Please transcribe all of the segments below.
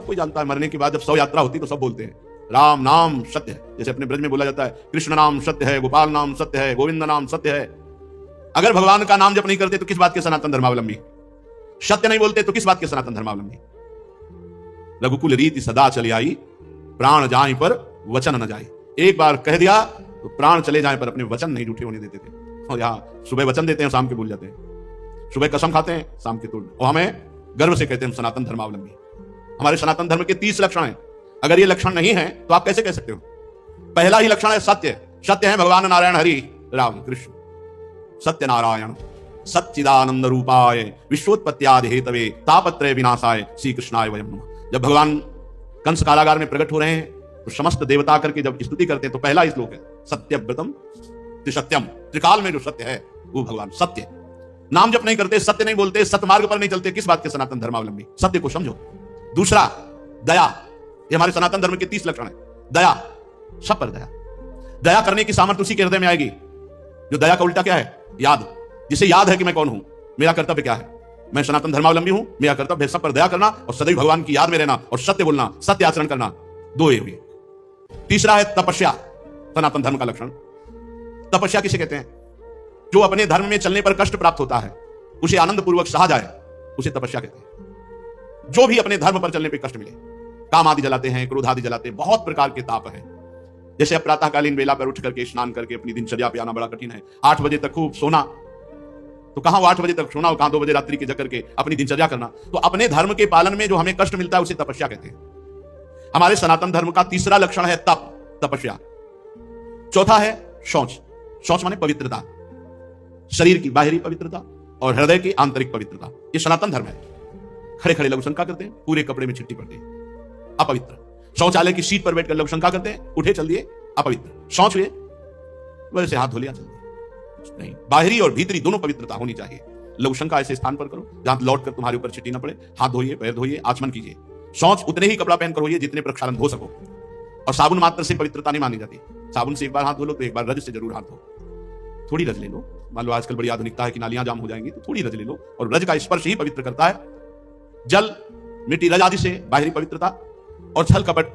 कोई जानता है मरने के बाद जब 100 यात्रा होती तो सब बोलते हैं राम नाम सत्य है। जैसे अपने ब्रज में बोला जाता है कृष्ण नाम सत्य है, गोपाल नाम सत्य है, गोविंद नाम सत्य है। अगर भगवान का नाम जप नहीं करते तो किस बात के सनातन धर्मावलंबी? सत्य नहीं बोलते तो किस बात के सनातन धर्मावलंबी? रघुकुल रीति सदा चली आई, प्राण जाए पर वचन न जाए। एक बार कह दिया तो प्राण चले जाए पर अपने वचन नहीं झूठे होने देते थे। और यहाँ सुबह वचन देते हैं, शाम के भूल जाते हैं। सुबह कसम खाते हैं, शाम के तोड़। और हमें गर्व से कहते हैं हम सनातन धर्मावलंबी। हमारे सनातन धर्म के 30 लक्षण हैं। अगर ये लक्षण नहीं है तो आप कैसे कह सकते हो? पहला ही लक्षण है सत्य। सत्य है भगवान नारायण हरि राम कृष्ण। सत्य नारायण सच्चिदानंद रूपाय विश्वोत्पत्त्यादि हेतवे तापत्रय विनाशाय श्री कृष्णाय वयं नमः। जब भगवान कंस कारागार में प्रकट हो रहे हैं तो समस्त देवता करके जब स्तुति करते हैं तो पहला ही श्लोक है सत्यव्रतम त्रिसत्यम। त्रिकाल में जो सत्य है वो भगवान सत्य। नाम जप नहीं करते, सत्य नहीं बोलते, सत्मार्ग पर नहीं चलते, किस बात के सनातन धर्मावलंबी? सत्य को समझो। दूसरा दया। ये हमारे सनातन धर्म के 30 लक्षण है। दया, सब पर दया। दया करने की सामर्थ्य उसी के हृदय में आएगी जो दया का उल्टा क्या है? याद। जिसे याद है कि मैं कौन हूं, मेरा कर्तव्य क्या है, मैं सनातन धर्मावलंबी हूं, मेरा कर्तव्य है सब पर दया करना और सदैव भगवान की याद में रहना और सत्य बोलना, सत्य आचरण करना। दो ये हुए। तीसरा है तपस्या। सनातन धर्म का लक्षण तपस्या किसे कहते हैं? जो अपने धर्म में चलने पर कष्ट प्राप्त होता है उसे आनंद पूर्वक सहा जाए, उसे तपस्या कहते हैं। जो भी अपने धर्म पर चलने पर कष्ट मिले, काम आदि जलाते हैं, क्रोध आदि जलाते हैं, बहुत प्रकार के ताप हैं। जैसे अब प्रातःकालीन वेला पर उठ करके स्नान करके अपनी दिनचर्या पे आना बड़ा कठिन है। 8 बजे तक खूब सोना, तो कहां 8 बजे तक सोना और कहां 2 बजे रात्रि के जग करके अपनी दिनचर्या करना। तो अपने धर्म के पालन में जो हमें कष्ट मिलता है उसे तपस्या कहते हैं। हमारे सनातन धर्म का तीसरा लक्षण है तप, तपस्या। चौथा है शौच। शौच माने पवित्रता, शरीर की बाहरी पवित्रता और हृदय की आंतरिक पवित्रता। ये सनातन धर्म है। खड़े खड़े लघु शंका करते हैं, पूरे कपड़े में छिट्टी पड़ती है, अपवित्र। शौचालय की सीट पर बैठकर लघु शंका करते हैं, उठे चल दिए, अपवित्र। शौच हुए, वैसे हाथ धो लिया, चल दिए। नहीं, बाहरी और भीतरी दोनों पवित्रता होनी चाहिए। लघु शंका ऐसे स्थान पर करो जहां लौट कर तुम्हारे ऊपर छिट्टी न पड़े। हाथ धोइए, पैर धोइए, आचमन कीजिए। शौच उतने ही कपड़ा पहनकर होइए जितने प्रक्षालन हो सको। और साबुन मात्र से पवित्रता नहीं मानी जाती। साबुन से एक बार हाथ धो लो तो एक बार रज से जरूर हाथ धो। थोड़ी रज ले लो। मान लो आजकल बड़ी आधुनिकता है कि नालियां जाम हो जाएंगी, तो थोड़ी रज ले लो। और रज का स्पर्श ही पवित्र करता है। जल, मिट्टी, रज आदि से बाहरी पवित्रता। और छल कपट,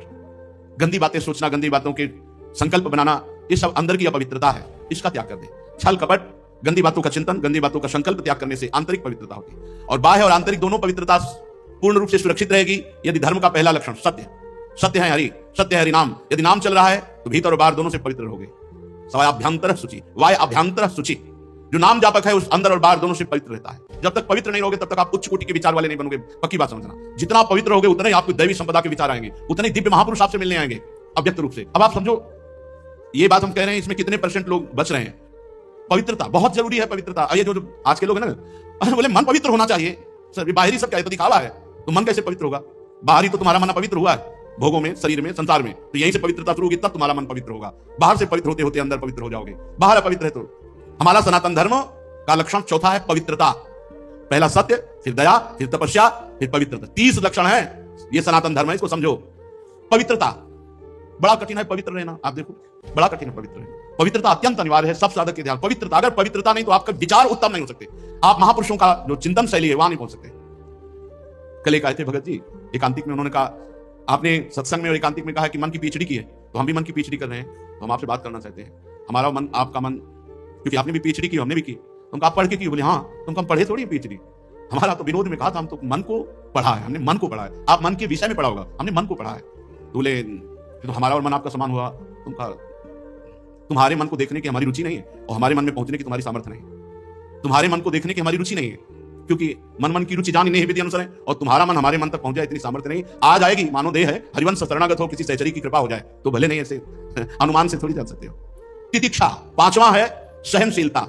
गंदी बातें सोचना, गंदी बातों के संकल्प बनाना, ये सब अंदर की अपवित्रता है। इसका त्याग कर दे। छल कपट, गंदी बातों का चिंतन, गंदी बातों का संकल्प त्याग करने से आंतरिक पवित्रता होती है। और बाह्य और आंतरिक दोनों पवित्रता पूर्ण रूप से सुरक्षित रहेगी यदि धर्म का पहला लक्षण सत्य। सत्य है हरि, सत्य है हरि नाम। यदि नाम चल रहा है तो भीतर और बाहर दोनों से पवित्र रहोगे। सवाय अभ्यंतर शुचि, वाय अभ्यंतर शुचि। जो नाम जापक है उस अंदर और बाहर दोनों से पवित्र रहता है। जब तक पवित्र नहीं रहोगे तब तक आप उच्च कोटि के विचार वाले नहीं बनोगे। पक्की बात समझना। जितना पवित्र होगे उतने ही आपको दैवी संपदा के विचार आएंगे, उतने दिव्य महापुरुष आपसे मिलने आएंगे अव्यक्त रूप से। अब आप समझो, ये बात हम कह रहे हैं, इसमें कितने % लोग बच रहे हैं? पवित्रता बहुत जरूरी है। पवित्रता, ये जो आज के लोग हैं ना, बोले मन पवित्र होना चाहिए। सर बाहरी सब क्या है? तो दिखावा है। तो मन कैसे पवित्र होगा? बाहरी तो तुम्हारा मन पवित्र हुआ है भोगों में, शरीर में, संसार में। तो यहीं से पवित्रता शुरू होगी, तब तुम्हारा मन पवित्र होगा। बाहर से पवित्र होते होते अंदर पवित्र हो जाओगे। बाहर अपवित्र है तो। हमारा सनातन धर्म का लक्षण चौथा है पवित्रता। पहला सत्य, फिर दया, फिर तपस्या, फिर पवित्रता। 30 लक्षण है। ये सनातन धर्म है, इसको समझो। पवित्रता बड़ा कठिन है। पवित्र रहना, आप देखो, बड़ा कठिन है पवित्र रहना। पवित्रता अत्यंत अनिवार्य है सब साधक के ध्यान। पवित्रता, अगर पवित्रता नहीं तो आपका विचार उत्तम नहीं हो सकते। आप महापुरुषों का जो चिंतन शैली है वहां नहीं पहुंच सकते। कल एक आए थे भगत जी एकांतिक में, उन्होंने कहा आपने सत्संग में और एकांतिक में कहा कि मन की पीएचडी की है, तो हम भी मन की पीएचडी कर रहे हैं। तो हम आपसे बात करना चाहते हैं। हमारा मन, आपका मन, क्योंकि आपने भी पीएचडी की, हमने भी की। तुमको आप पढ़ के की? बोले हाँ। तुमको हम पढ़े थोड़ी पीएचडी। हमारा तो विनोद में कहा था, हम तो मन को पढ़ा है, हमने मन को पढ़ा है। आप मन के विषय में पढ़ा होगा, हमने मन को पढ़ा है। बोले तो हमारा और मन आपका समान हुआ। तुम्हारे मन को देखने की हमारी रुचि नहीं है और हमारे मन में पहुंचने की तुम्हारी सामर्थ्य नहीं है। तुम्हारे मन को देखने की हमारी रुचि नहीं है क्योंकि मन की रुचि जानी नहीं विधि अनुसार है। और तुम्हारा मन हमारे मन तक पहुंच जाए इतनी सामर्थ्य नहीं। आ जाएगी, मानो देह है, हरिवंश शरणागत हो, किसी सहचरी की कृपा हो जाए तो भले नहीं, ऐसे अनुमान से थोड़ी जान सकते हो। तितिक्षा, 5वां है सहनशीलता।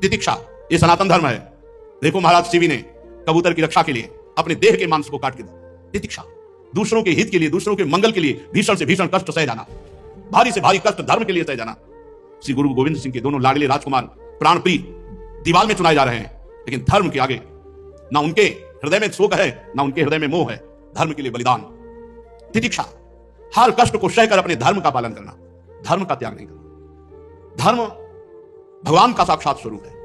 तितिक्षा ये सनातन धर्म है। देखो महाराज शिवी ने कबूतर की रक्षा के लिए अपने देह के मांस को काट के दिया। तितिक्षा, दूसरों के हित के लिए, दूसरों के मंगल के लिए भीषण से भीषण कष्ट सह जाना, भारी से भारी कष्ट धर्म के लिए सह जाना। श्री गुरु गोविंद सिंह के दोनों लाडले राजकुमार प्राण प्रिय दीवार में चुनाए जा रहे हैं, लेकिन धर्म के आगे ना उनके हृदय में शोक है, ना उनके हृदय में मोह है। धर्म के लिए बलिदान। तितिक्षा, हर कष्ट को सहकर अपने धर्म का पालन करना, धर्म का त्याग नहीं करना। धर्म भगवान का साक्षात स्वरूप है।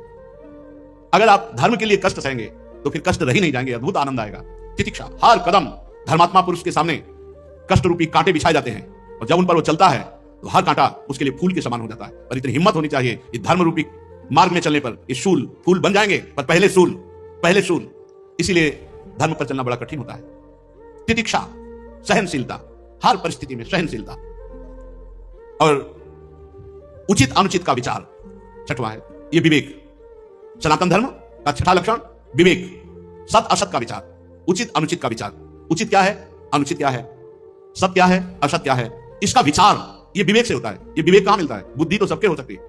अगर आप धर्म के लिए कष्ट सहेंगे तो फिर कष्ट रह ही नहीं जाएंगे, अद्भुत आनंद आएगा। तितिक्षा, हर कदम धर्मात्मा पुरुष के सामने कष्ट रूपी कांटे बिछाए जाते हैं, और जब उन पर वो चलता है तो हर कांटा उसके लिए फूल के समान हो जाता है। पर इतनी हिम्मत होनी चाहिए कि धर्म रूपी मार्ग में चलने पर ये शूल फूल बन जाएंगे, पर पहले शूल। इसीलिए धर्म पर चलना बड़ा कठिन होता है। तितिक्षा, सहनशीलता, हर परिस्थिति में सहनशीलता, और उचित अनुचित का विचार। छठवां है ये विवेक। सनातन धर्म का छठा लक्षण विवेक, सत असत का विचार, उचित अनुचित का विचार। उचित क्या है, अनुचित क्या है, सत्य क्या है, असत्य क्या है, इसका विचार ये विवेक से होता है। ये विवेक कहां मिलता है? बुद्धि तो सबके हो सकती है,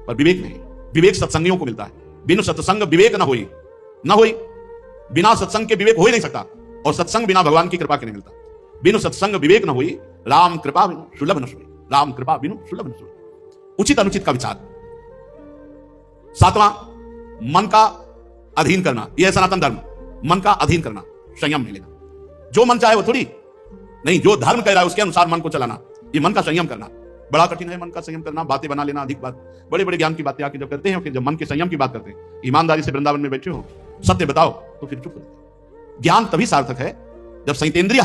पर विवेक नहीं। विवेक सत्संगियों को मिलता है। बिनु सत्संग विवेक न होई, बिना सत्संग के विवेक हो ही नहीं सकता, और सत्संग बिना भगवान की कृपा के नहीं मिलता। बिनु सत्संग विवेक न होई, राम कृपा बिनु सुलभ न सोई, राम कृपा बिनु सुलभ न सोई। उचित अनुचित का विचार। सातवां, मन का अधीन करना। यह है सनातन धर्म, मन का अधीन करना, संयम में लेना। जो मन चाहे वो थोड़ी नहीं, जो धर्म कह रहा है उसके अनुसार मन को चलाना, ये मन का संयम करना बड़ा कठिन है। मन का संयम करना, बातें बना लेना, अधिक बात, बड़े बड़े ज्ञान की बातें आके जब करते हैं, फिर जब मन के संयम की बात करते हैं, ईमानदारी से वृंदावन में बैठे हो, सत्य बताओ, तो फिर चुप करते। ज्ञान तभी सार्थक है जब संयतेंद्रिय,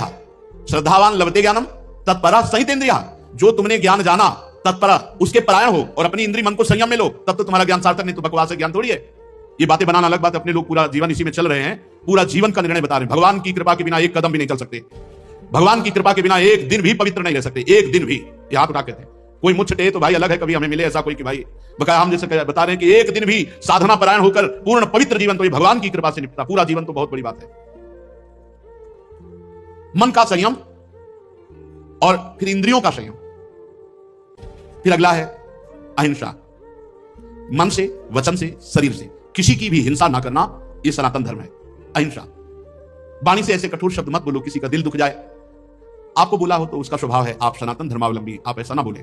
श्रद्धावान लभते ज्ञानम तत्परा संयतेंद्रिय। जो तुमने ज्ञान जाना तत्परा उसके परायण हो और अपनी इंद्रिय मन को संयम में लो, तब तो तुम्हारा ज्ञान सार्थक, नहीं तो बकवास है, ज्ञान थोड़ी है। ये बातें बनाना अलग बात, अपने लोग पूरा जीवन इसी में चल रहे हैं, पूरा जीवन का निर्णय बता रहे हैं। भगवान की कृपा के बिना एक कदम भी नहीं चल सकते, भगवान की कृपा के बिना एक दिन भी पवित्र नहीं रह सकते, एक दिन भी। हाथ उठा के थे, कोई मुझ छटे तो भाई अलग है, कभी हमें मिले ऐसा कोई कि भाई बकाया हम जैसे बता रहे हैं कि एक दिन भी साधना परायण होकर पूर्ण पवित्र जीवन तो ये भगवान की कृपा से निपटा, पूरा जीवन तो बहुत बड़ी बात है। मन का संयम और फिर इंद्रियों का संयम। फिर अगला है अहिंसा। मन से, वचन से, शरीर से किसी की भी हिंसा ना करना, यह सनातन धर्म है। अहिंसा। वाणी से ऐसे कठोर शब्द मत बोलो किसी का दिल दुख जाए। आपको बोला हो तो उसका स्वभाव है, आप सनातन धर्मावलंबी, आप ऐसा ना बोले।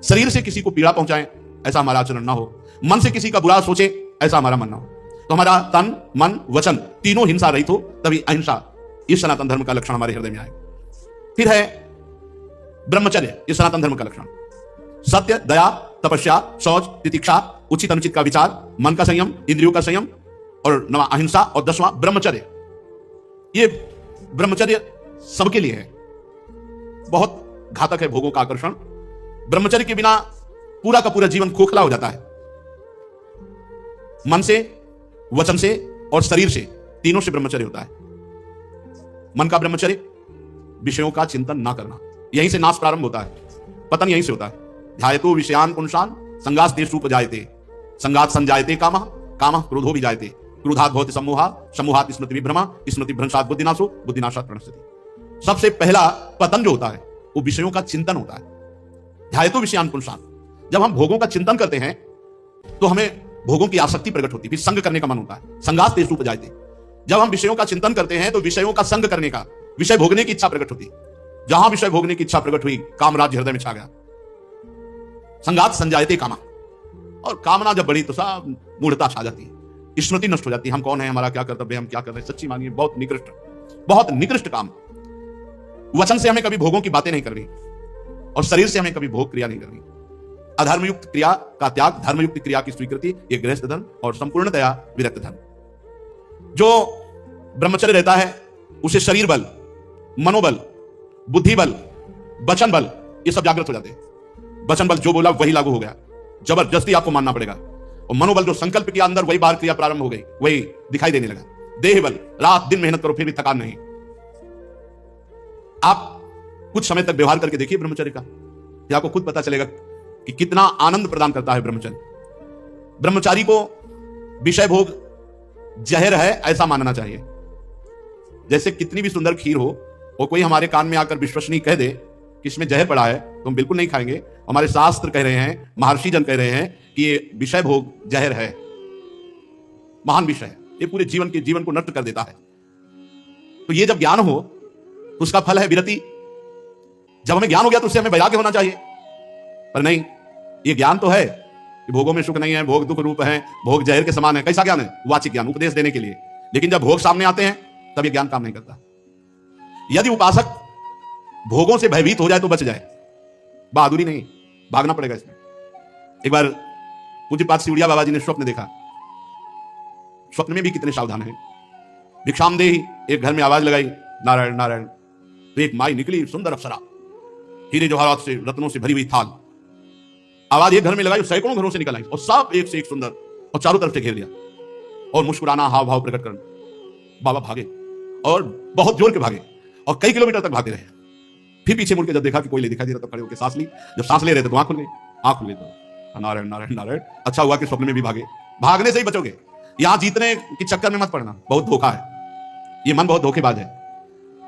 शरीर से किसी को पीड़ा पहुंचाएं, ऐसा हमारा आचरण ना हो। मन से किसी का बुरा सोचे, ऐसा हमारा मन ना हो। तो हमारा तन, मन, वचन तीनों हिंसा रहित हो, तभी अहिंसा, इस सनातन धर्म का लक्षण हमारे हृदय में आए। फिर है ब्रह्मचर्य, इस सनातन धर्म का लक्षण। सत्य, दया, तपस्या, शौच, तितिक्षा, उचित अनुचित का विचार, मन का संयम, इंद्रियों का संयम, और नवा अहिंसा, और 10वां ब्रह्मचर्य। ये ब्रह्मचर्य सबके लिए है, बहुत घातक है भोगों का आकर्षण। ब्रह्मचर्य के बिना पूरा का पूरा जीवन खोखला हो जाता है। मन से, वचन से और शरीर से, तीनों से ब्रह्मचर्य होता है। मन का ब्रह्मचर्य, विषयों का चिंतन ना करना, यहीं से नाश प्रारंभ होता है, पतन यहीं से होता है। ध्यायतो विषयान पुंसान संगास देशूपजायते, संगात संजायते कामः, कामः क्रोधो विजायते, क्रोधात् भवति सम्मोहा, सम्मोहात् स्मृति विभ्रमा, स्मृति भ्रंशात् बुद्धिनाशो, बुद्धिनाशात् प्रणश्यति। सबसे पहला पतन जो होता है वो विषयों का चिंतन होता है। ध्यायतो विषयान पुंसान, जब हम भोगों का चिंतन करते हैं तो हमें भोगों की आसक्ति प्रकट होती है, फिर संग करने का मन होता है। संगास देशूपजायते, जब हम विषयों का चिंतन करते हैं तो विषयों का संग करने का, विषय भोगने की इच्छा प्रकट होती है। जहां विषय भोगने की इच्छा प्रकट हुई, काम राज्य हृदय में छा गया। संगात संजायते कामा, और कामना जब बढ़ी तो सब मूढ़ता छा जाती है, स्मृति नष्ट हो जाती है। हम कौन है, हमारा क्या कर्तव्य, हम क्या कर रहे हैं, सच्ची मानिए बहुत निकृष्ट काम। वचन से हमें कभी भोगों की बातें नहीं करनी, और शरीर से हमें कभी भोग क्रिया नहीं करनी। अधर्मयुक्त क्रिया का त्याग, धर्मयुक्त क्रिया की स्वीकृति, ये गृहस्थ धर्म और संपूर्णतया विरक्त धर्म। जो ब्रह्मचर्य रहता है उसे शरीर बल, मनोबल, बुद्धि बल, वचन बल, ये सब जागृत हो जाते हैं। वचन बल जो बोला वही लागू हो गया, जबरदस्ती आपको मानना पड़ेगा। और मनोबल जो संकल्प किया अंदर, वही बाहर क्रिया प्रारंभ हो गई, वही दिखाई देने लगा। देह बल, रात दिन मेहनत करो फिर भी थकान नहीं। आप कुछ समय तक व्यवहार करके देखिए ब्रह्मचर्य का, फिर आपको खुद पता चलेगा कि कितना आनंद प्रदान करता है ब्रह्मचर्य। ब्रह्मचारी को विषय भोग जहर है ऐसा मानना चाहिए। जैसे कितनी भी सुंदर खीर हो और कोई हमारे कान में आकर विश्वसनीय कह दे कि इसमें जहर पड़ा है, तो हम बिल्कुल नहीं खाएंगे। हमारे शास्त्र कह रहे हैं, महर्षि जन कह रहे हैं कि ये विषय भोग जहर है, महान विषय है, ये पूरे जीवन को नष्ट कर देता है। तो ये जब ज्ञान हो तो उसका फल है विरति। जब हमें ज्ञान हो गया तो उससे हमें वैराग्य होना चाहिए, पर नहीं, ये ज्ञान तो है कि भोगों में सुख नहीं है, भोग दुख रूप है, भोग जहर के समान है। कैसा ज्ञान है? वाचिक ज्ञान, उपदेश देने के लिए। लेकिन जब भोग सामने आते हैं तब ये ज्ञान काम नहीं करता। यदि उपासक भोगों से भयभीत हो जाए तो बच जाए, बहादुरी नहीं, भागना पड़ेगा इसमें। एक बार पूज्यपाद सिउड़िया बाबा जी ने स्वप्न देखा। स्वप्न में भी कितने सावधान हैं। भिक्षाम देहि, एक घर में आवाज लगाई, नारायण नारायण। तो एक माई निकली सुंदर अप्सरा, हीरे जवाहरात से रत्नों से भरी हुई थाल, आवाज एक घर में लगाई, सैकड़ों घरों से निकल आई और सब एक से एक सुंदर, और चारों तरफ से घेर लिया और मुस्कुराना हाव भाव प्रकट करना। बाबा भागे और बहुत जोर के भागे और कई किलोमीटर तक भागते रहे। फिर पीछे मुड़ के जब देखा कि कोई नहीं दिखाई दे रहा, तब खड़े होकर सांस ली। जब सांस ले रहे थे तो आंख खुल गई, आंख खुल गई तो नारायण नारायण नारायण। अच्छा हुआ कि स्वप्न में भी भागे, भागने से ही बचोगे, यहां जीतने के चक्कर में मत पड़ना, बहुत धोखा है, ये मन बहुत धोखेबाज है।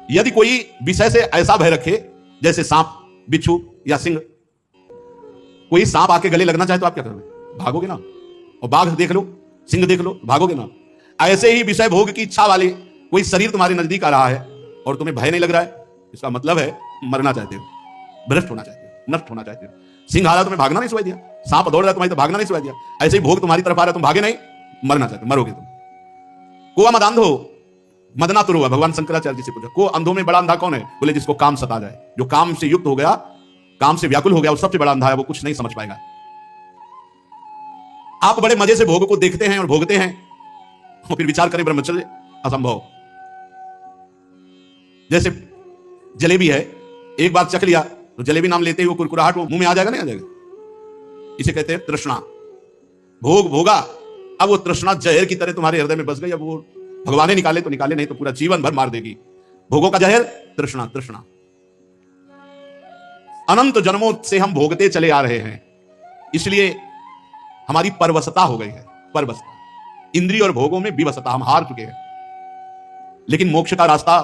यदि कोई विषय से ऐसा भय रखे जैसे सांप, बिच्छू या सिंह, कोई सांप आके गले लगना चाहे तो आप क्या करोगे? भागोगे ना। और बाघ देख लो, सिंह देख लो, भागोगे ना। ऐसे ही विषय भोग की इच्छा वाले कोई शरीर तुम्हारे नजदीक आ रहा है और तुम्हें भय नहीं लग रहा है, इसका मतलब है मरना चाहते हो, भ्रष्ट होना चाहते हो, नष्ट होना चाहते हो। सिंह आ रहा तुम्हें भागना नहीं सिखाई दिया, सांप दौड़ रहा तुम्हारी तो भागना नहीं सिखाई दिया। ऐसे ही भोग तुम्हारी तरफ आ रहा है, तुम भागे नहीं, मरना चाहते हो, मरोगे तुम। को मदांधो मदना तुर हुआ, भगवान शंकराचार्य जी से पूछा, को अंधों में बड़ा अंधा कौन है? बोले जिसको काम सता जाए, जो काम से युक्त हो गया, काम से व्याकुल हो गया, वो सबसे बड़ा अंधा है, वो कुछ नहीं समझ पाएगा। आप बड़े मजे से भोग को देखते हैं और भोगते हैं और फिर विचार करें ब्रह्मचर्य असंभव। जैसे जलेबी है, एक बार चख लिया तो जलेबी नाम लेते ही वो कुरकुराहट वो मुंह में आ जाएगा, नहीं आ जाएगा? इसे कहते हैं तृष्णा। भोग भोगा, अब वो तृष्णा जहर की तरह तुम्हारे हृदय में बस गई। अब वो भगवान ने निकाले तो निकाले, नहीं तो पूरा जीवन भर मार देगी। भोगों का जहर तृष्णा, तृष्णा। अनंत जन्मों से हम भोगते चले आ रहे हैं, इसलिए हमारी परवशता हो गई है, परवशता। इंद्रिय और भोगों में विवशता, हम हार चुके हैं। लेकिन मोक्ष का रास्ता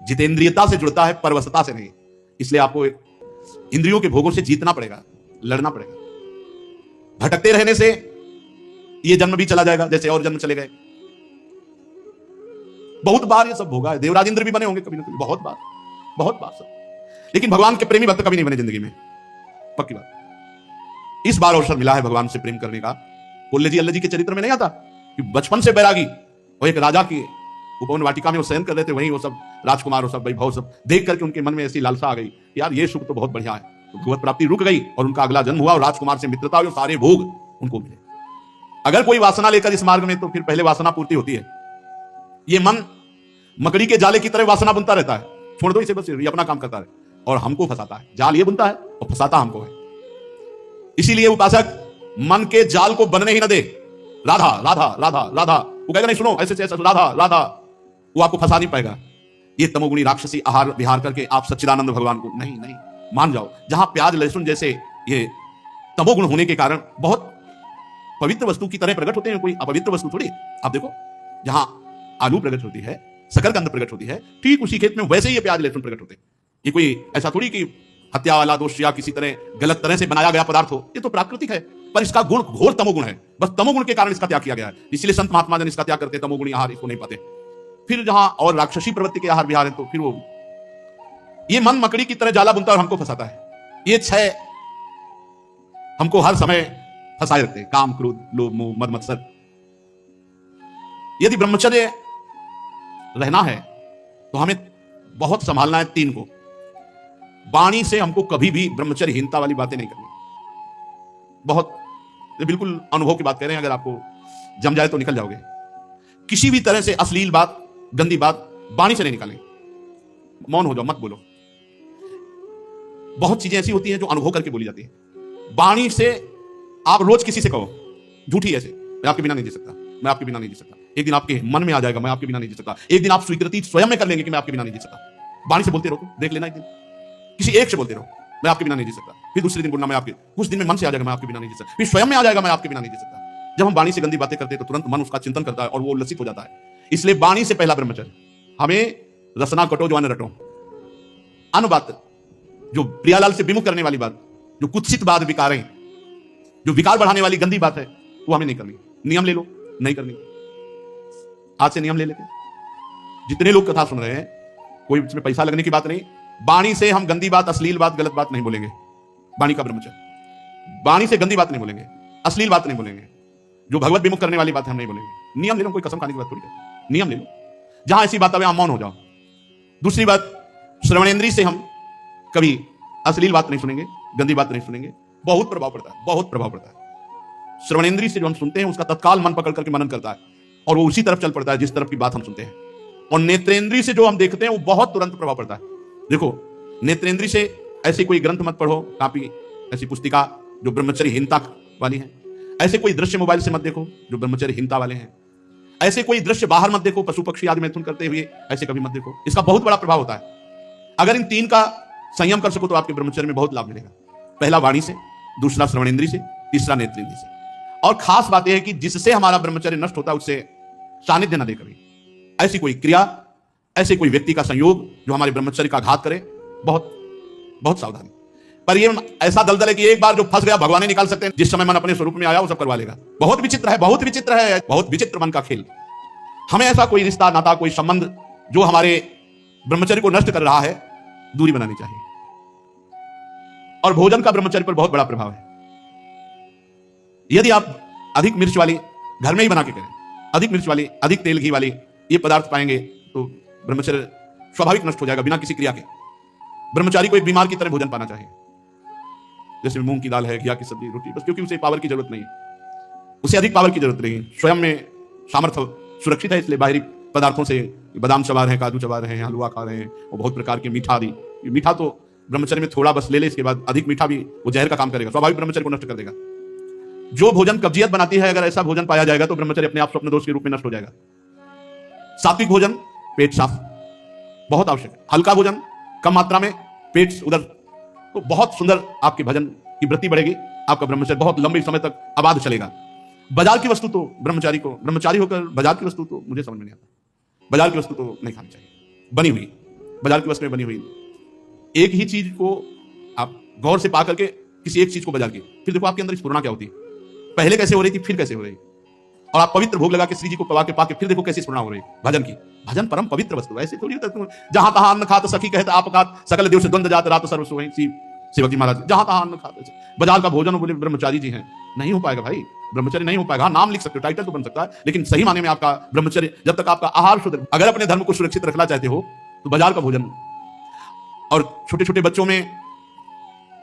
जितेंद्रियता से जुड़ता है, परवशता से नहीं। इसलिए आपको इंद्रियों के भोगों से जीतना पड़ेगा, लड़ना पड़ेगा। भटकते रहने से ये जन्म भी चला जाएगा, जैसे और जन्म चले गए। बहुत बार ये सब भोगा है, देवराज इंद्र भी बने होंगे कभी ना कभी, बहुत बार, बहुत बार सब। लेकिन भगवान के प्रेमी भक्त कभी नहीं बने जिंदगी में, पक्की बात। इस बार अवसर मिला है भगवान से प्रेम करने का। कुल्ले जी अल्लाह जी के चरित्र में नहीं आता कि बचपन से बैरागी, वो एक राजा की उपवन वाटिका में वो शयन कर रहे थे, वहीं वो सब राजकुमार, वो सब वैभव सब देख करके उनके मन में ऐसी लालसा आ गई, यार ये सुख तो बहुत बढ़िया है। तो भगवत प्राप्ति रुक गई और उनका अगला जन्म हुआ और राजकुमार से मित्रता हुई, सारे भोग उनको मिले। अगर कोई वासना लेकर इस मार्ग में, तो फिर पहले वासना पूर्ति होती है। ये मन मकड़ी के जाले की तरह वासना बुनता रहता है, छोड़ दो इसे, बस ये अपना काम करता है और हमको फंसाता है। जाल ये बुनता है और फंसाता हमको है। इसीलिए उपासक मन के जाल को बनने ही न दे। राधा राधा राधा राधा, वो कहेगा नहीं सुनो ऐसे ऐसे राधा राधा, वो आपको फंसा नहीं पाएगा। ये तमोगुणी राक्षसी आहार विहार करके आप सच्चिदानंद भगवान को नहीं नहीं मान जाओ। जहां प्याज लहसुन जैसे ये तमोगुण होने के कारण बहुत पवित्र वस्तु की तरह प्रकट होते हैं, कोई अपवित्र वस्तु थोड़ी। आप देखो, जहां आलू प्रकट होती है, शकरकंद प्रकट होती है, ठीक उसी खेत में वैसे ही ये प्याज लहसुन प्रकट होते हैं। ये कोई ऐसा थोड़ी कि हत्या वाला दोष या किसी तरह गलत तरह से बनाया गया पदार्थ हो, ये तो प्राकृतिक है, पर इसका गुण घोर तमोगुण है। बस तमोगुण के कारण इसका त्याग किया गया है, इसलिए संत महात्मा जन इसका त्याग करते, तमोगुणी आहार इसको नहीं पाते। फिर जहां और राक्षसी प्रवृत्ति के आहार विहार है, तो फिर वो ये मन मकड़ी की तरह जाला बुनता है और हमको फंसाता है। ये छह हमको हर समय फंसाए रखते हैं, काम क्रोध लोभ मोह मद मत्सर। यदि ब्रह्मचर्य रहना है तो हमें बहुत संभालना है तीन को। वाणी से हमको कभी भी ब्रह्मचर्यहीनता वाली बातें नहीं करनी, बहुत बिल्कुल अनुभव की बात कह रहे हैं, अगर आपको जम जाए तो निकल जाओगे। किसी भी तरह से अश्लील बात, गंदी बात वाणी से नहीं निकालें। मौन हो जाओ, मत बोलो। बहुत चीजें ऐसी होती हैं जो अनुभव करके बोली जाती है। वाणी से आप रोज किसी से कहो झूठी ऐसे, मैं आपके बिना नहीं जी सकता, मैं आपके बिना नहीं जी सकता। एक दिन आपके मन में आ जाएगा मैं आपके बिना नहीं जी सकता। एक दिन आप स्वीकृति स्वयं में कर लेंगे कि मैं आपके बिना नहीं जी सकता। वाणी से बोलते रहो, देख लेना एक दिन किसी एक से बोलते रहो मैं आपके बिना नहीं जी सकता, फिर दूसरे दिन बोलना मैं आपके, कुछ दिन में मन से आ जाएगा मैं आपके बिना नहीं जी सकता, फिर स्वयं में आ जाएगा मैं आपके बिना नहीं जी सकता। जब हम वाणी से गंदी बातें करते हैं तो तुरंत मन उसका चिंतन करता है और वो उल्लसित हो जाता है। इसलिए वाणी से पहला ब्रह्मचर्य। हमें रसना कटो जो अन्न रटो, अन्न बात जो प्रियालाल से विमुख करने वाली बात, जो कुत्सित बात, विकारें, जो विकार बढ़ाने वाली गंदी बात है, वो हमें नहीं करनी। नियम ले लो, नहीं करनी। आज से नियम ले लेते। जितने लोग कथा सुन रहे हैं, कोई इसमें पैसा लगने की बात नहीं। वाणी से हम गंदी बात, अश्लील बात, गलत बात नहीं बोलेंगे। वाणी का ब्रह्मचर्य। वाणी से गंदी बात नहीं बोलेंगे, अश्लील बात नहीं बोलेंगे, जो भगवत विमुख करने वाली बात हम नहीं बोलेंगे। नियम ले लो, कोई कसम खाने की बात थोड़ी है, नियम ले लो। जहां ऐसी बात आवे वहां मौन हो जाओ। दूसरी बात, श्रवणेंद्रिय से हम कभी अश्लील बात नहीं सुनेंगे, गंदी बात नहीं सुनेंगे। बहुत प्रभाव पड़ता है, बहुत प्रभाव पड़ता है। श्रवणेंद्रिय से जो हम सुनते हैं उसका तत्काल मन पकड़ करके मनन करता है और वो उसी तरफ चल पड़ता है जिस तरफ की बात हम सुनते हैं। और नेत्रेंद्री से जो हम देखते हैं वो बहुत तुरंत प्रभाव पड़ता है। देखो, नेत्रेंद्री से ऐसे कोई ग्रंथ मत पढ़ो, कापी, ऐसी पुस्तिका जो ब्रह्मचर्यहीनता वाली है। ऐसे कोई दृश्य मोबाइल से मत देखो जो ब्रह्मचर्यहीनता वाले हैं। ऐसे कोई दृश्य बाहर मत देखो, पशु पक्षी आदि मैथुन करते हुए, ऐसे कभी मत देखो। इसका बहुत बड़ा प्रभाव होता है। अगर इन तीन का संयम कर सको तो आपके ब्रह्मचर्य में बहुत लाभ मिलेगा। पहला वाणी से, दूसरा श्रवणेंद्री से, तीसरा नेत्रेंद्री से। और खास बात यह है कि जिससे हमारा ब्रह्मचर्य नष्ट होता है उससे सानिध्य न दे कभी। ऐसी कोई क्रिया, ऐसे कोई व्यक्ति का संयोग जो हमारे ब्रह्मचर्य का घात करे, बहुत बहुत सावधानी। पर ये ऐसा दलदल है कि एक बार जो फंस गया भगवान ही निकाल सकते हैं। जिस समय मन अपने स्वरूप में आया वो सब करवा लेगा। बहुत विचित्र है, बहुत विचित्र है, बहुत विचित्र मन का खेल। हमें ऐसा कोई रिश्ता, नाता, कोई संबंध जो हमारे ब्रह्मचर्य को नष्ट कर रहा है, दूरी बनानी चाहिए। और भोजन का ब्रह्मचर्य पर बहुत बड़ा प्रभाव है। यदि आप अधिक मिर्च वाली घर में ही बना के करें, अधिक मिर्च वाली, अधिक तेल घी वाली ये पदार्थ पाएंगे तो ब्रह्मचर्य स्वाभाविक नष्ट हो जाएगा बिना किसी क्रिया के। ब्रह्मचारी को एक बीमार की तरह भोजन पाना चाहिए, जैसे मूंग की दाल है, घिया की सब्जी, रोटी, बस क्योंकि उसे पावर की जरूरत नहीं है, उसे अधिक पावर की जरूरत नहीं है। स्वयं में सामर्थ्य सुरक्षित है, इसलिए बाहरी पदार्थों से बादाम चबा रहे हैं, काजू चबा रहे हैं, हलवा खा रहे हैं और बहुत प्रकार के मीठा आदि। मीठा तो ब्रह्मचर्य में थोड़ा बस ले ले, इसके बाद अधिक मीठा भी वो जहर का काम करेगा, स्वाभाविक ब्रह्मचर्य को नष्ट कर देगा। जो भोजन कब्जियत बनाती है, अगर ऐसा भोजन पाया जाएगा तो ब्रह्मचर्य अपने आप स्वप्न दोष के रूप में नष्ट हो जाएगा। सात्विक भोजन, पेट साफ, बहुत आवश्यक है। हल्का भोजन, कम मात्रा में, पेट उधर, तो बहुत सुंदर आपके भजन की वृत्ति बढ़ेगी। आपका ब्रह्मचर्य बहुत लंबे समय तक आबाद चलेगा। बाजार की वस्तु तो ब्रह्मचारी होकर बाजार की वस्तु तो मुझे समझ में नहीं आता। बाजार की वस्तु तो नहीं खानी चाहिए, बनी हुई, बाजार की वस्तु में बनी हुई। एक ही चीज को आप गौर से पा करके किसी एक चीज को बाजार की, फिर देखो आपके अंदर स्फुरणा क्या होती है, पहले कैसे हो रही थी, फिर कैसे हो रही। और आप पवित्र भोग लगा के श्री जी को पवा के पाके फिर देखो कैसी स्फुरणा हो रही भजन की। भजन परम पवित्र वस्तु, ऐसे थोड़ी होता है जहां तहां अन्न खात सखी कहता आप खात सकल देव से द्वंद जात रात सर्व सोई। सेवक जी महाराज जहां तहां अन्न खाते, बाजार का भोजन बोले ब्रह्मचारी जी हैं, नहीं हो पाएगा भाई, ब्रह्मचर्य नहीं हो पाएगा। नाम लिख सकते हो, टाइटल तो बन सकता है, लेकिन सही माने में आपका ब्रह्मचर्य, जब तक आपका आहार शुद्ध, अगर अपने धर्म को सुरक्षित रखना चाहते हो तो बाजार का भोजन। और छोटे छोटे बच्चों में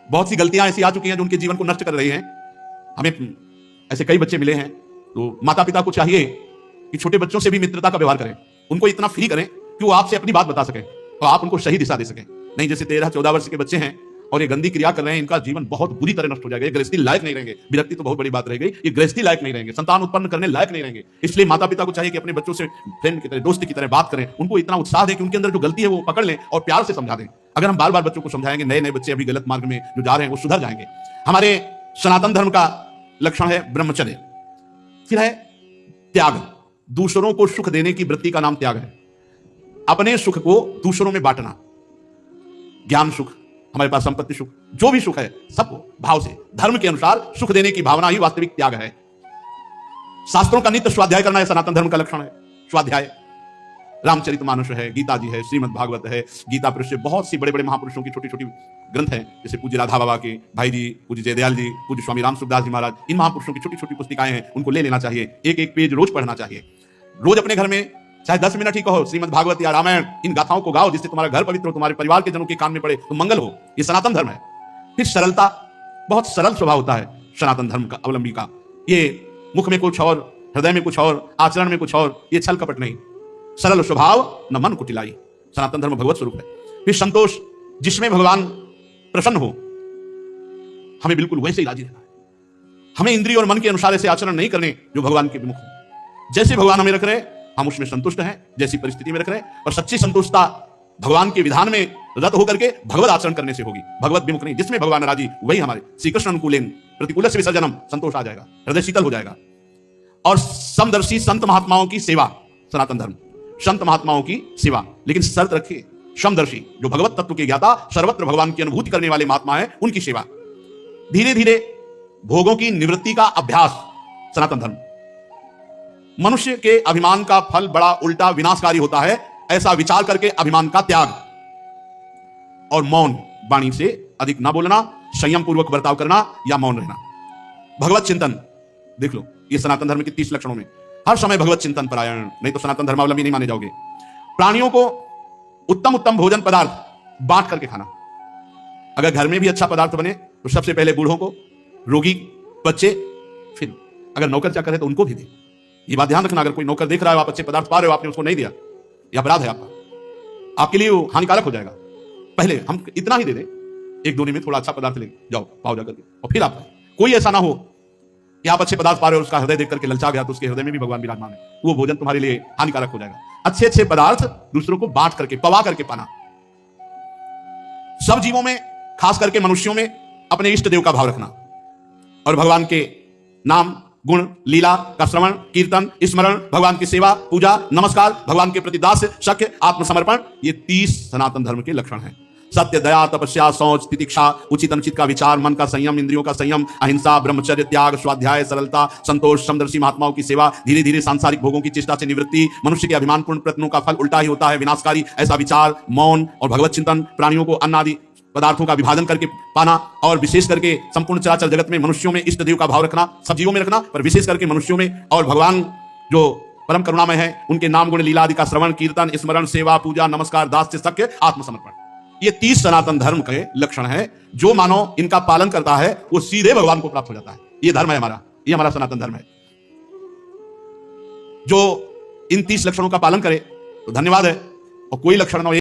बहुत सी गलतियां ऐसी आ चुकी हैं जो उनके जीवन को नष्ट कर रही हैं। हमें ऐसे कई बच्चे मिले हैं, तो माता पिता को चाहिए कि छोटे बच्चों से भी मित्रता का व्यवहार करें, उनको इतना फ्री करें कि वो आपसे अपनी बात बता सकें और आप उनको सही दिशा दे सकें। नहीं जैसे 13-14 वर्ष के बच्चे हैं और ये गंदी क्रिया कर रहे हैं, इनका जीवन बहुत बुरी तरह नष्ट हो जाएगा। ये गृहस्थी लायक नहीं रहेंगे। विरक्ति तो बहुत बड़ी बात रह गई, ये गृहस्थी लायक नहीं रहेंगे, संतान उत्पन्न करने लायक नहीं रहेंगे। इसलिए माता पिता को चाहिए कि अपने बच्चों से फ्रेंड की तरह, दोस्त की तरह बात करें, उनको इतना उत्साह दें कि उनके अंदर जो गलती है वो पकड़ लें और प्यार से समझा दें। अगर हम बार बार बच्चों को समझाएंगे, नए नए बच्चे अभी गलत मार्ग में जो जा रहे हैं वो सुधर जाएंगे। हमारे सनातन धर्म का लक्षण है ब्रह्मचर्य। फिर है त्याग, दूसरों को सुख देने की वृत्ति का नाम त्याग है। अपने सुख को दूसरों में बांटना, ज्ञान सुख, हमारे पास संपत्ति सुख, जो भी सुख है सबको भाव से, धर्म के अनुसार सुख देने की भावना ही वास्तविक त्याग है। शास्त्रों का नित्य स्वाध्याय करना है सनातन धर्म का लक्षण है। स्वाध्याय रामचरितमानस है, गीता जी है, श्रीमद् भागवत है, गीता पुरुष से बहुत सी बड़े बड़े महापुरुषों की छोटी छोटी ग्रंथ हैं, जैसे पूज्य राधा बाबा के भाई जी, पूज्य जयदयाल जी, पूज्य स्वामी राम सुखदास जी महाराज, इन महापुरुषों की छोटी छोटी पुस्तिकाएं हैं, उनको ले लेना चाहिए। एक एक पेज रोज पढ़ना चाहिए। रोज अपने घर में चाहे 10 मिनट ही कहो, श्रीमद् भागवत या रामायण, इन गाथाओं को गाओ, जिससे तुम्हारा घर पवित्र हो, तुम्हारे परिवार के जनों के कान में पड़े तो मंगल हो। ये सनातन धर्म है। फिर सरलता, बहुत सरल स्वभाव होता है सनातन धर्म का अवलंबी का। ये मुख में कुछ और, हृदय में कुछ और, आचरण में कुछ और, ये छल कपट नहीं। सरल स्वभाव न मन कुटिलाई, सनातन धर्म भगवत स्वरूप है। फिर संतोष, जिसमें भगवान प्रसन्न हो, हमें बिल्कुल वैसे ही राजी रहना है। हमें इंद्रिय और मन के अनुसार ऐसे आचरण नहीं करने जो भगवान के विमुख हो। जैसे भगवान हमें रख रहे हम उसमें संतुष्ट हैं, जैसी परिस्थिति में रख रहे हैं। और सच्ची संतुष्टता भगवान के विधान में रत होकर के भगवत आचरण करने से होगी, भगवत विमुख नहीं। जिसमें भगवान राजी वही हमारे श्री कृष्ण अनुकूलेन प्रतिकूल से विसर्जनम, संतोष आ जाएगा, हृदय शीतल हो जाएगा। और समदर्शी संत महात्माओं की सेवा, सनातन धर्म संत महात्माओं की सेवा, लेकिन शर्त रखिए, समदर्शी जो भगवत तत्व के ज्ञाता, सर्वत्र भगवान की अनुभूति करने वाले महात्मा है, उनकी सेवा। धीरे धीरे भोगों की निवृत्ति का अभ्यास, सनातन धर्म। मनुष्य के अभिमान का फल बड़ा उल्टा विनाशकारी होता है, ऐसा विचार करके अभिमान का त्याग। और मौन, वाणी से अधिक ना बोलना, संयम पूर्वक बर्ताव करना या मौन रहना। भगवत चिंतन देख लो, ये सनातन धर्म के 30 लक्षणों में हर समय भगवत चिंतन परायण, नहीं तो सनातन धर्मावलंबी नहीं माने जाओगे। प्राणियों को उत्तम उत्तम भोजन पदार्थ बांट करके खाना। अगर घर में भी अच्छा पदार्थ बने तो सबसे पहले बूढ़ों को, रोगी, बच्चे, फिर अगर नौकर चाकर है तो उनको भी दे। ये बात ध्यान रखना, अगर कोई नौकर देख रहा है आप अच्छे पदार्थ पा रहे हो, आपने उसको नहीं दिया, यह अपराध है आपका, आपके लिए वो हानिकारक हो जाएगा। पहले हम इतना ही दे दें, एक दोने में थोड़ा अच्छा पदार्थ ले जाओ, पाओ जाकर के, और फिर आप कोई ऐसा ना हो कि आप अच्छे पदार्थ पा रहे हो, उसका हृदय देख करके ललचा गया, तो उसके हृदय में भी भगवान विराजमान है, वो भोजन तुम्हारे लिए हानिकारक हो जाएगा। अच्छे अच्छे पदार्थ दूसरों को बांट करके, पवा करके पाना। सब जीवों में, खास करके मनुष्यों में, अपने इष्ट देव का भाव रखना और भगवान के नाम, गुण, लीला का श्रवण, कीर्तन, स्मरण, भगवान की सेवा, पूजा, नमस्कार, भगवान के प्रति दास्य, शक्य, आत्मसमर्पण, ये 30 सनातन धर्म के लक्षण हैं। सत्य, दया, तपस्या, शौच, तितिक्षा, उचित अनुचित का विचार, मन का संयम, इंद्रियों का संयम, अहिंसा, ब्रह्मचर्य, त्याग, स्वाध्याय, सरलता, संतोष, समदर्शी महात्माओं की सेवा, धीरे धीरे सांसारिक भोगों की चेष्टा से निवृत्ति, मनुष्य के अभिमानपूर्ण प्रयत्नों का फल उल्टा ही होता है, विनाशकारी ऐसा विचार, मौन और भगवत चिंतन, प्राणियों को अन्न आदि पदार्थों का विभाजन करके पाना, और विशेष करके संपूर्ण चराचर जगत में मनुष्यों में इष्ट देव का भाव रखना, सब जीवों में रखना, पर विशेष करके मनुष्यों में, और भगवान जो परम करुणामय है उनके नाम, गुण, लीला आदि का श्रवण, कीर्तन, स्मरण, सेवा, पूजा, नमस्कार, दास्य, शक्य, आत्मसमर्पण, ये 30 सनातन धर्म के लक्षण है। जो मानव इनका पालन करता है वो सीधे भगवान को प्राप्त हो जाता है। ये धर्म है हमारा, ये हमारा सनातन धर्म है। जो इन 30 लक्षणों का पालन करे तो धन्यवाद है, और कोई लक्षण ना